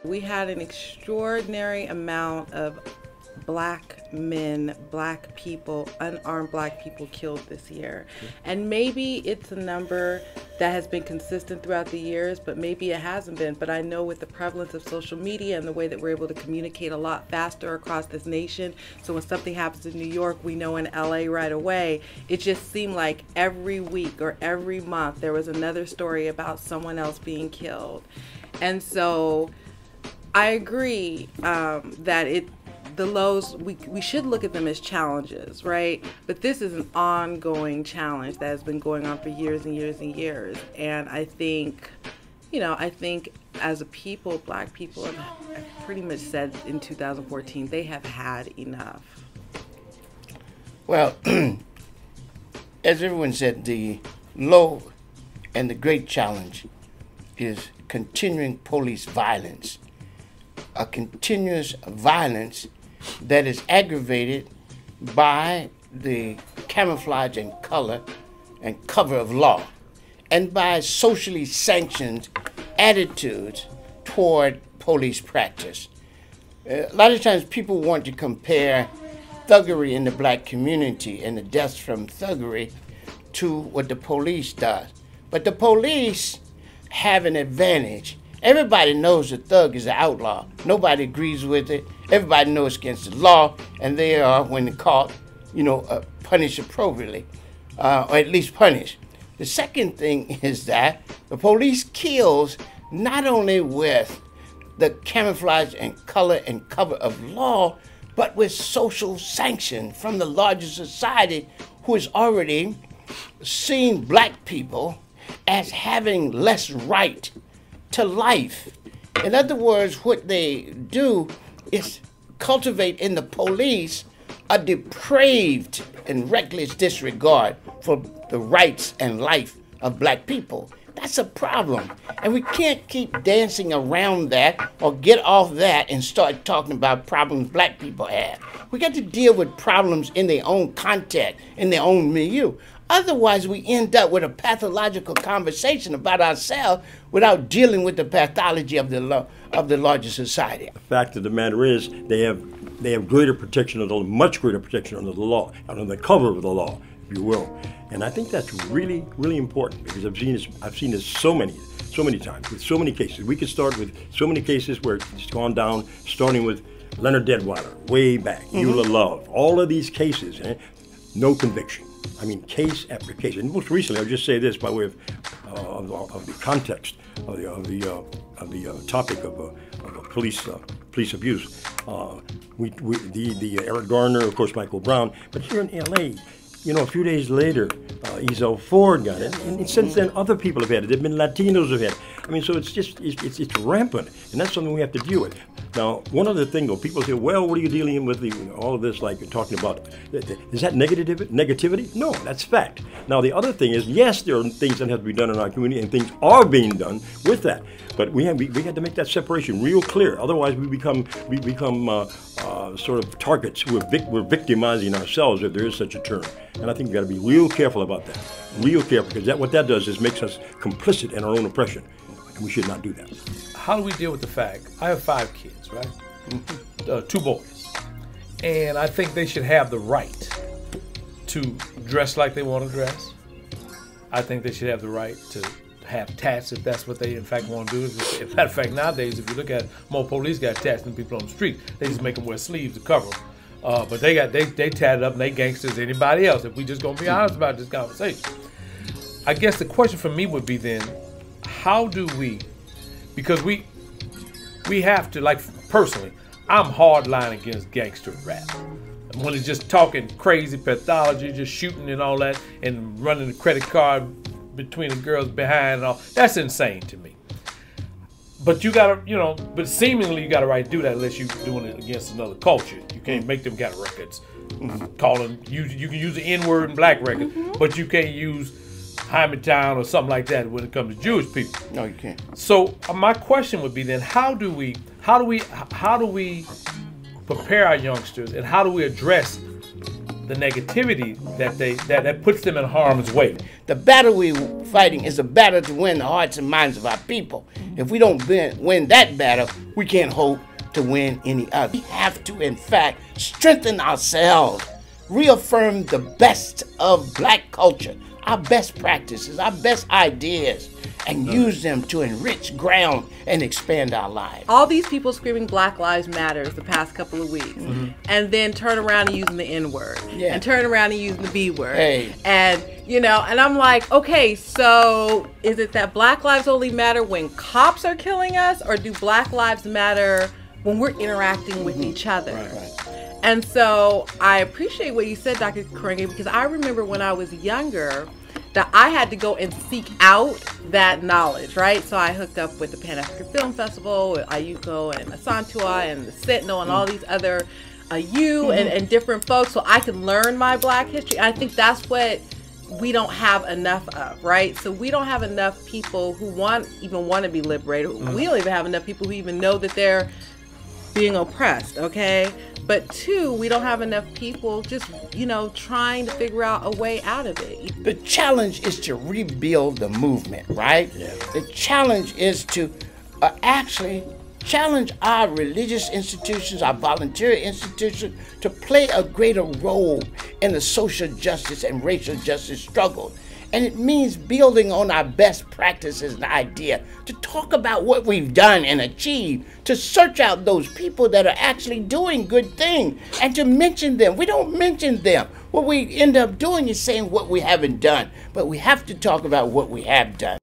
We had an extraordinary amount of black men, black people, unarmed black people killed this year. And maybe it's a number that has been consistent throughout the years, but maybe it hasn't been. But I know with the prevalence of social media and the way that we're able to communicate a lot faster across this nation, so when something happens in New York, we know in LA right away. It just seemed like every week or every month there was another story about someone else being killed. And so I agree that the lows, we should look at them as challenges, right? But this is an ongoing challenge that has been going on for years and years and years. And I think, I think as a people, black people have pretty much said in 2014, they have had enough. Well, as everyone said, the low and the great challenge is continuing police violence, a continuous violence that is aggravated by the camouflage and color and cover of law, and by socially sanctioned attitudes toward police practice. A lot of times people want to compare thuggery in the black community and the deaths from thuggery to what the police does. But the police have an advantage. Everybody knows the thug is an outlaw. Nobody agrees with it. Everybody knows it's against the law, and they are, when caught, punished appropriately, or at least punished. The second thing is that the police kills not only with the camouflage and color and cover of law, but with social sanction from the larger society, who has already seen black people as having less right to life. In other words, what they do is cultivate in the police a depraved and reckless disregard for the rights and life of black people. That's a problem. And we can't keep dancing around that or get off that and start talking about problems black people have. We got to deal with problems in their own context, in their own milieu. Otherwise, we end up with a pathological conversation about ourselves without dealing with the pathology of the larger society. The fact of the matter is, they have greater protection, much greater protection under the law, under the cover of the law, if you will. And I think that's really, really important, because I've seen this so many times with so many cases. We could start with so many cases where it's gone down, starting with Leonard Deadwater, way back, Eula Love, all of these cases, no conviction. I mean, case after case. And most recently, I'll just say this by way of the context of the topic of police abuse. The Eric Garner, of course, Michael Brown. But here in L.A., a few days later, Ezel Ford got it, and since then other people have had it. There've been Latinos who've had it. I mean, so it's rampant, and that's something we have to deal with. Now, one other thing though, people say, well, what are you dealing with all of this, like you're talking about? Is that negativity? No, that's fact. Now, the other thing is, yes, there are things that have to be done in our community, and things are being done with that. But we have to make that separation real clear. Otherwise, we become sort of targets. We're victimizing ourselves, if there is such a term. And I think we've got to be real careful about that. Real careful, because what that does is makes us complicit in our own oppression. And we should not do that. How do we deal with the fact, I have 5 kids, right? 2 boys. And I think they should have the right to dress like they want to dress. I think they should have the right to have tats if that's what they in fact want to do. As a matter of fact, nowadays, if you look at more police got tats than people on the street. They just make them wear sleeves to cover them. But they tatted up and they gangsters anybody else, if we just gonna be honest about this conversation. I guess the question for me would be then, how do we, because we have to, like personally, I'm hardline against gangster rap. When it's just talking crazy pathology, just shooting and all that, and running the credit card between the girls behind and all, that's insane to me. But you gotta, but seemingly you got a right to do that unless you're doing it against another culture. You can't make them kind of records. You can use the N-word in black records, but you can't use Hymantown or something like that when it comes to Jewish people. No, you can't. So my question would be then, how do we prepare our youngsters, and how do we address the negativity that puts them in harm's way. The battle we're fighting is a battle to win the hearts and minds of our people. If we don't win that battle, we can't hope to win any other. We have to, in fact, strengthen ourselves, reaffirm the best of black culture, our best practices, our best ideas, and use them to enrich ground and expand our lives. All these people screaming Black Lives Matters the past couple of weeks, and then turn around and using the N-word, and turn around and using the B-word, and and I'm like, okay, so is it that Black lives only matter when cops are killing us, or do Black lives matter when we're interacting with each other? And so I appreciate what you said, Dr. Karenga, because I remember when I was younger that I had to go and seek out that knowledge, right? So I hooked up with the Pan-African Film Festival, with Ayuko and Asantua and the Sentinel and all these other and different folks, so I could learn my Black history. I think that's what we don't have enough of, right? So we don't have enough people who even want to be liberated. We don't even have enough people who even know that they're being oppressed, okay? But two, we don't have enough people just, trying to figure out a way out of it. The challenge is to rebuild the movement, right? Yeah. The challenge is to actually challenge our religious institutions, our volunteer institutions, to play a greater role in the social justice and racial justice struggle. And it means building on our best practices and idea, to talk about what we've done and achieved, to search out those people that are actually doing good things, and to mention them. We don't mention them. What we end up doing is saying what we haven't done, but we have to talk about what we have done.